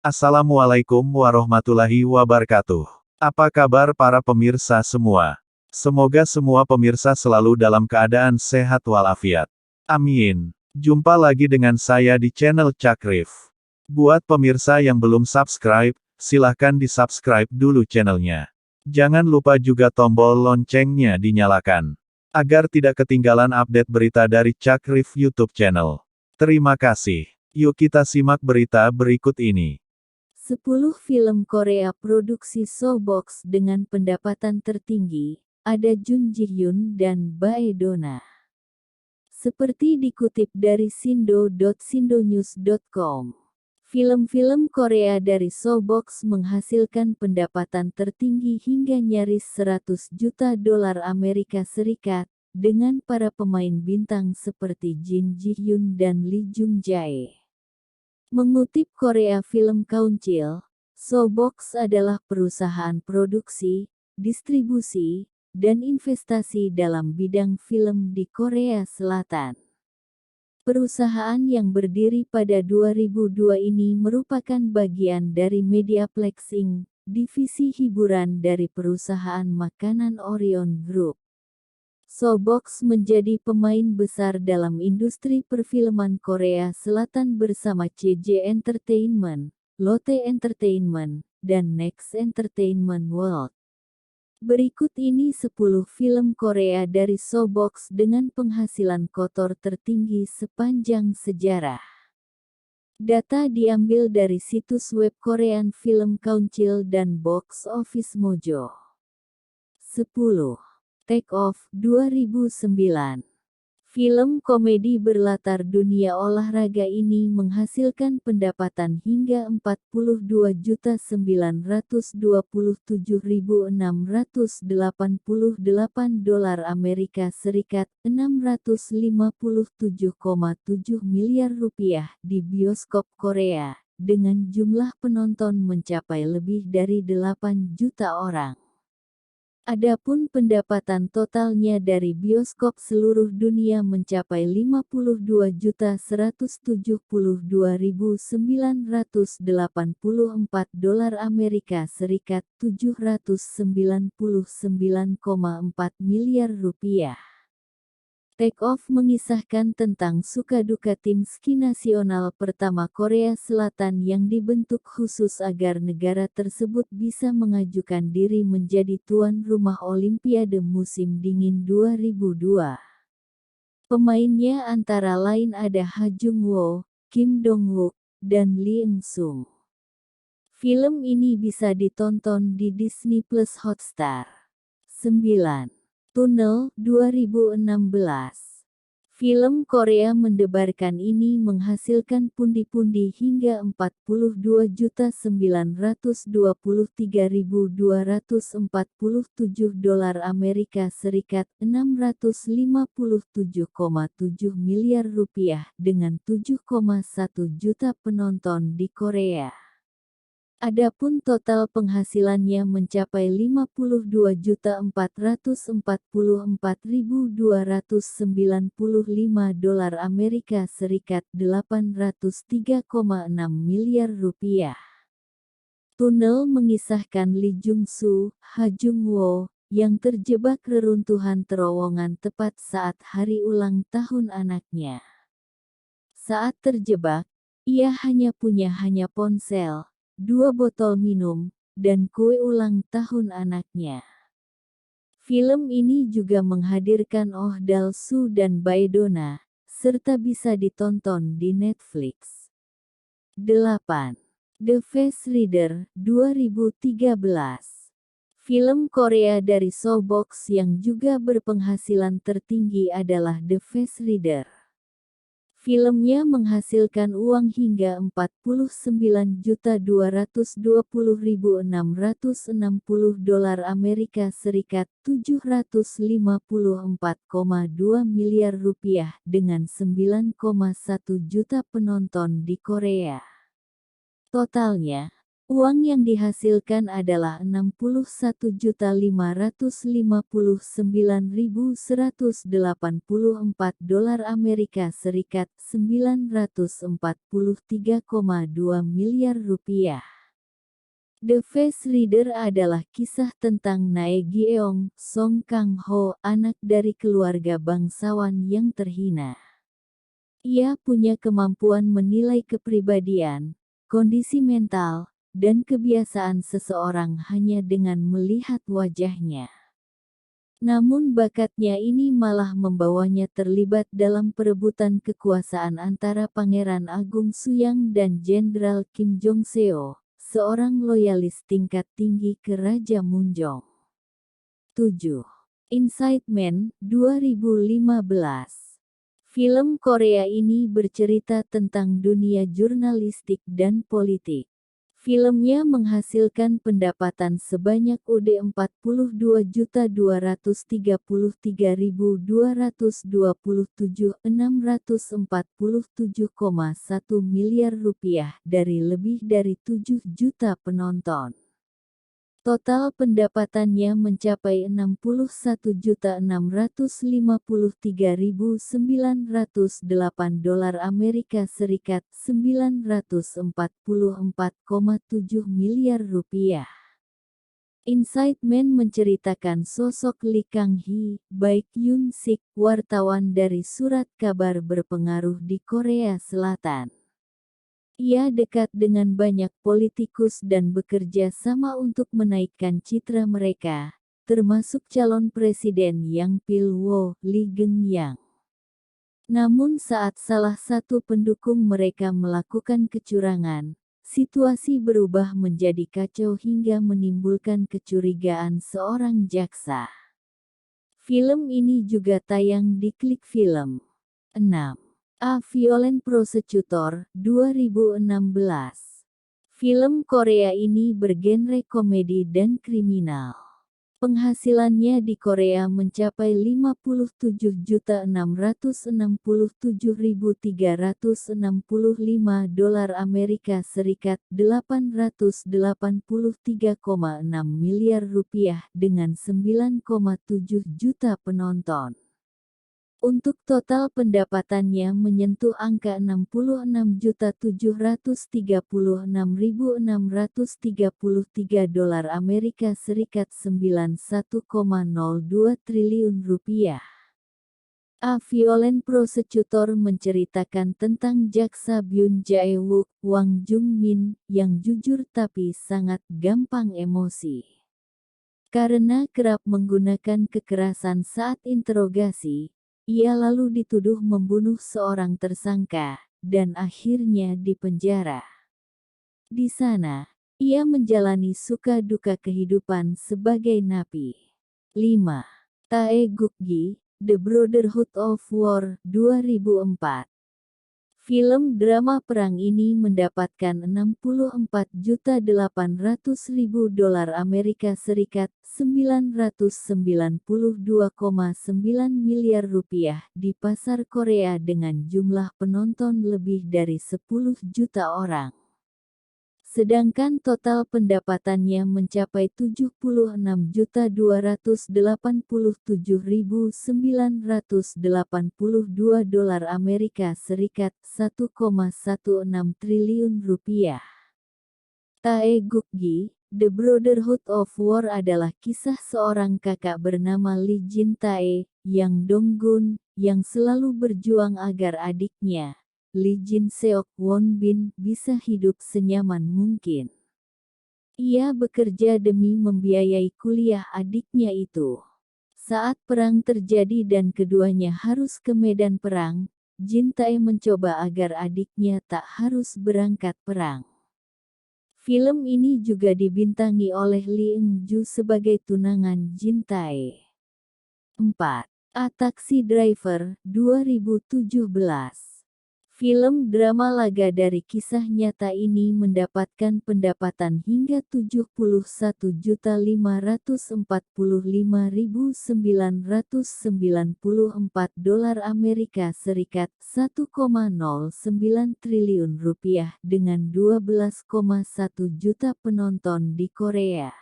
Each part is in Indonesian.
Assalamualaikum warahmatullahi wabarakatuh. Apa kabar para pemirsa semua? Semoga semua pemirsa selalu dalam keadaan sehat walafiat. Amin. Jumpa lagi dengan saya di channel Cakrif. Buat pemirsa yang belum subscribe, silahkan di-subscribe dulu channelnya. Jangan lupa juga tombol loncengnya dinyalakan, agar tidak ketinggalan update berita dari Cakrif YouTube channel. Terima kasih. Yuk kita simak berita berikut ini. 10 film Korea produksi Showbox dengan pendapatan tertinggi, ada Jun Ji Hyun dan Bae Dona. Seperti dikutip dari sindo.sindonews.com, film-film Korea dari Showbox menghasilkan pendapatan tertinggi hingga nyaris 100 juta dolar Amerika Serikat, dengan para pemain bintang seperti Jin Ji Hyun dan Lee Jung Jae. Mengutip Korea Film Council, Showbox adalah perusahaan produksi, distribusi, dan investasi dalam bidang film di Korea Selatan. Perusahaan yang berdiri pada 2002 ini merupakan bagian dari Mediaplex Inc., divisi hiburan dari perusahaan makanan Orion Group. Showbox menjadi pemain besar dalam industri perfilman Korea Selatan bersama CJ Entertainment, Lotte Entertainment, dan Next Entertainment World. Berikut ini 10 film Korea dari Showbox dengan penghasilan kotor tertinggi sepanjang sejarah. Data diambil dari situs web Korean Film Council dan Box Office Mojo. 10. Take Off 2009. Film komedi berlatar dunia olahraga ini menghasilkan pendapatan hingga 42.927.688 dolar Amerika Serikat, 657,7 miliar rupiah di bioskop Korea, dengan jumlah penonton mencapai lebih dari 8 juta orang. Adapun pendapatan totalnya dari bioskop seluruh dunia mencapai 52.172.984 dolar Amerika Serikat, 799,4 miliar rupiah. Take Off mengisahkan tentang suka-duka tim ski nasional pertama Korea Selatan yang dibentuk khusus agar negara tersebut bisa mengajukan diri menjadi tuan rumah Olimpiade musim dingin 2002. Pemainnya antara lain ada Ha Jung Woo, Kim Dong Wook, dan Lee Eun Sung. Film ini bisa ditonton di Disney Plus Hotstar. 9. Tunnel 2016. Film Korea mendebarkan ini menghasilkan pundi-pundi hingga 42.923.247 dolar Amerika Serikat, 657,7 miliar rupiah dengan 7,1 juta penonton di Korea. Adapun total penghasilannya mencapai 52.444.295 dolar Amerika Serikat, 803,6 miliar rupiah. Tunnel mengisahkan Lee Jung Soo, Ha Jung Woo, yang terjebak reruntuhan terowongan tepat saat hari ulang tahun anaknya. Saat terjebak, ia hanya punya ponsel, 2 botol minum, dan kue ulang tahun anaknya. Film ini juga menghadirkan Oh Dal-soo dan Bae Dona, serta bisa ditonton di Netflix. 8. The Face Reader 2013. Film Korea dari Showbox yang juga berpenghasilan tertinggi adalah The Face Reader. Filmnya menghasilkan uang hingga 49.220.660 dolar Amerika Serikat, 754,2 miliar rupiah dengan 9,1 juta penonton di Korea. Totalnya, Uang yang dihasilkan adalah 61.559.184 dolar Amerika Serikat, 943,2 miliar rupiah. The Face Reader adalah kisah tentang Nae Gyeong, Song Kang-ho, anak dari keluarga bangsawan yang terhina. Ia punya kemampuan menilai kepribadian, kondisi mental, dan kebiasaan seseorang hanya dengan melihat wajahnya. Namun bakatnya ini malah membawanya terlibat dalam perebutan kekuasaan antara Pangeran Agung Suyang dan Jenderal Kim Jong-seo, seorang loyalis tingkat tinggi ke Raja Munjong. 7. Inside Man, 2015. Film Korea ini bercerita tentang dunia jurnalistik dan politik. Filmnya menghasilkan pendapatan sebanyak UD 42.233.227.647,1 miliar rupiah dari lebih dari 7 juta penonton. Total pendapatannya mencapai 61.653.908 dolar Amerika Serikat, 944,7 miliar rupiah. Inside Man menceritakan sosok Lee Kang-hee, Baek Yun-sik, wartawan dari surat kabar berpengaruh di Korea Selatan. Ia dekat dengan banyak politikus dan bekerja sama untuk menaikkan citra mereka, termasuk calon presiden Yang Pil-wo, Lee Geun-yang. Namun saat salah satu pendukung mereka melakukan kecurangan, situasi berubah menjadi kacau hingga menimbulkan kecurigaan seorang jaksa. Film ini juga tayang di Klik Film. 6. A Violent Prosecutor, 2016. Film Korea ini bergenre komedi dan kriminal. Penghasilannya di Korea mencapai 57.667.365 dolar Amerika Serikat, 883,6 miliar rupiah dengan 9,7 juta penonton. Untuk total pendapatannya menyentuh angka 66.736.633 dolar Amerika Serikat, 91,02 triliun rupiah. A Violent Prosecutor menceritakan tentang jaksa Byun Jae-wook, Wang Jung-min, yang jujur tapi sangat gampang emosi. Karena kerap menggunakan kekerasan saat interogasi, ia lalu dituduh membunuh seorang tersangka, dan akhirnya dipenjara. Di sana, ia menjalani suka duka kehidupan sebagai napi. 5. Tae Gukgi, The Brotherhood of War, 2004. Film drama perang ini mendapatkan 64.800.000 dolar Amerika Serikat, 992,9 miliar rupiah di pasar Korea dengan jumlah penonton lebih dari 10 juta orang. Sedangkan total pendapatannya mencapai 76.287.982 dolar Amerika Serikat, 1,16 triliun rupiah. Tae Gukgi, The Brotherhood of War adalah kisah seorang kakak bernama Lee Jin Tae, Yang Dong-gun, yang selalu berjuang agar adiknya, Lee Jin Seok Won Bin, bisa hidup senyaman mungkin. Ia bekerja demi membiayai kuliah adiknya itu. Saat perang terjadi dan keduanya harus ke medan perang, Jin Tae mencoba agar adiknya tak harus berangkat perang. Film ini juga dibintangi oleh Lee Eun-ju sebagai tunangan Jin Tae. 4. A Taxi Driver, 2017. Film drama laga dari kisah nyata ini mendapatkan pendapatan hingga 71.545.994 dolar Amerika Serikat, 1,09 triliun rupiah dengan 12,1 juta penonton di Korea.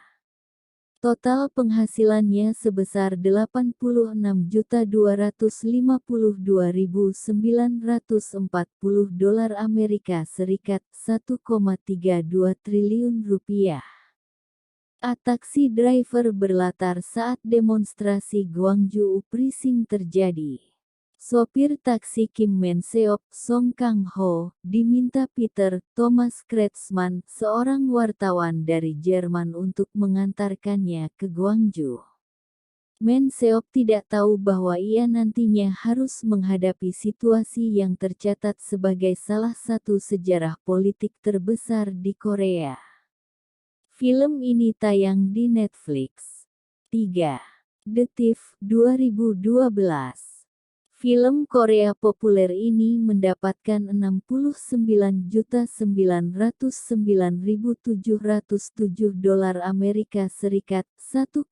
Total penghasilannya sebesar 86.252.940 dolar Amerika Serikat, 1,32 triliun rupiah. Taksi driver berlatar saat demonstrasi Gwangju Uprising terjadi. Sopir taksi Kim Men-seop, Song Kang-ho, diminta Peter Thomas Kretschmann, seorang wartawan dari Jerman untuk mengantarkannya ke Gwangju. Men-seop tidak tahu bahwa ia nantinya harus menghadapi situasi yang tercatat sebagai salah satu sejarah politik terbesar di Korea. Film ini tayang di Netflix. 3. The Thief, 2012. Film Korea populer ini mendapatkan 69.909.707 dolar Amerika Serikat, 1,07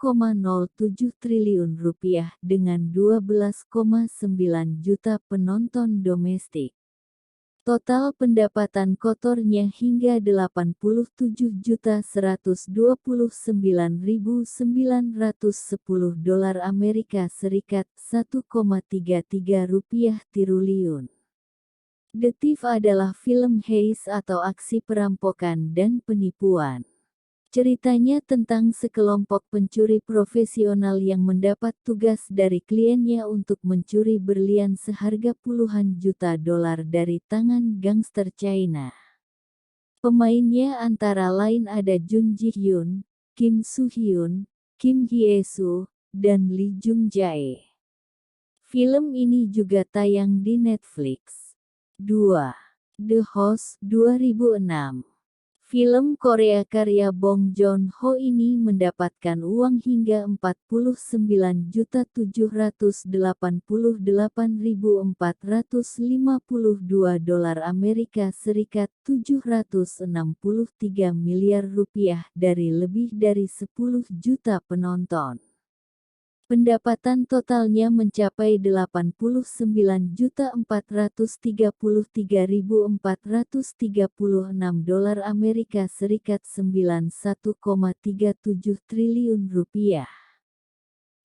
triliun rupiah dengan 12,9 juta penonton domestik. Total pendapatan kotornya hingga 87.129.910 dolar Amerika Serikat, 1,33 rupiah triliun. The Thief adalah film heist atau aksi perampokan dan penipuan. Ceritanya tentang sekelompok pencuri profesional yang mendapat tugas dari kliennya untuk mencuri berlian seharga puluhan juta dolar dari tangan gangster China. Pemainnya antara lain ada Jun Ji Hyun, Kim Soo Hyun, Kim Hye Soo, dan Lee Jung Jae. Film ini juga tayang di Netflix. 2. The Host, 2006. Film Korea karya Bong Joon-ho ini mendapatkan uang hingga 49.788.452 dolar Amerika Serikat, 763 miliar rupiah dari lebih dari 10 juta penonton. Pendapatan totalnya mencapai 89.433.436 dolar Amerika Serikat, 91,37 triliun rupiah.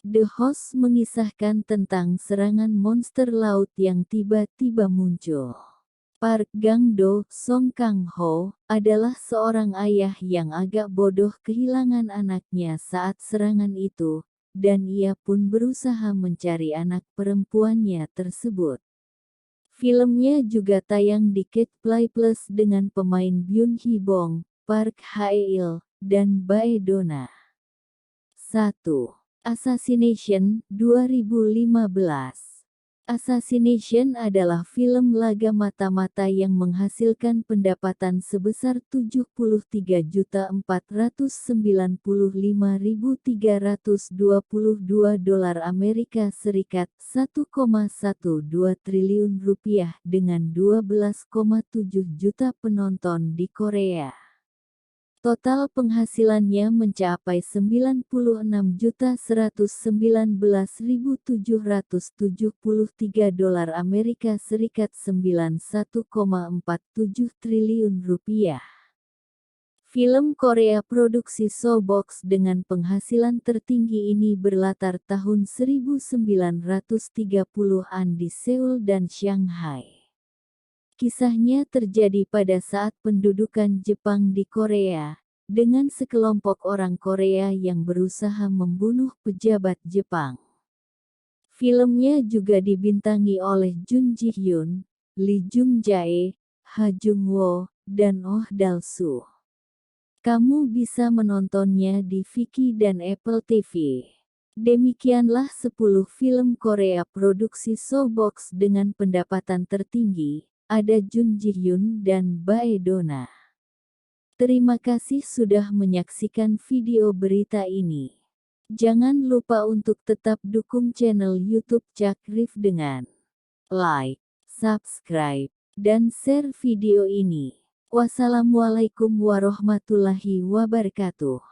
The Host mengisahkan tentang serangan monster laut yang tiba-tiba muncul. Park Gang-do, Song Kang-ho, adalah seorang ayah yang agak bodoh kehilangan anaknya saat serangan itu, dan ia pun berusaha mencari anak perempuannya tersebut. Filmnya juga tayang di Catch Play Plus dengan pemain Byun Hee Bong, Park Hae-il, dan Bae Donna. 1. Assassination, 2015. Assassination adalah film laga mata-mata yang menghasilkan pendapatan sebesar 73.495.322 dolar Amerika Serikat, 1,12 triliun rupiah dengan 12,7 juta penonton di Korea. Total penghasilannya mencapai 96.119.773 dolar Amerika Serikat, 91,47 triliun rupiah. Film Korea produksi SoBox dengan penghasilan tertinggi ini berlatar tahun 1930-an di Seoul dan Shanghai. Kisahnya terjadi pada saat pendudukan Jepang di Korea, dengan sekelompok orang Korea yang berusaha membunuh pejabat Jepang. Filmnya juga dibintangi oleh Jun Ji Hyun, Lee Jung Jae, Ha Jung Woo, dan Oh Dal Soo. Kamu bisa menontonnya di Viki dan Apple TV. Demikianlah 10 film Korea produksi SoBox dengan pendapatan tertinggi. Ada Jun Ji Hyun dan Bae Donna. Terima kasih sudah menyaksikan video berita ini. Jangan lupa untuk tetap dukung channel YouTube Cak Rif dengan like, subscribe, dan share video ini. Wassalamualaikum warahmatullahi wabarakatuh.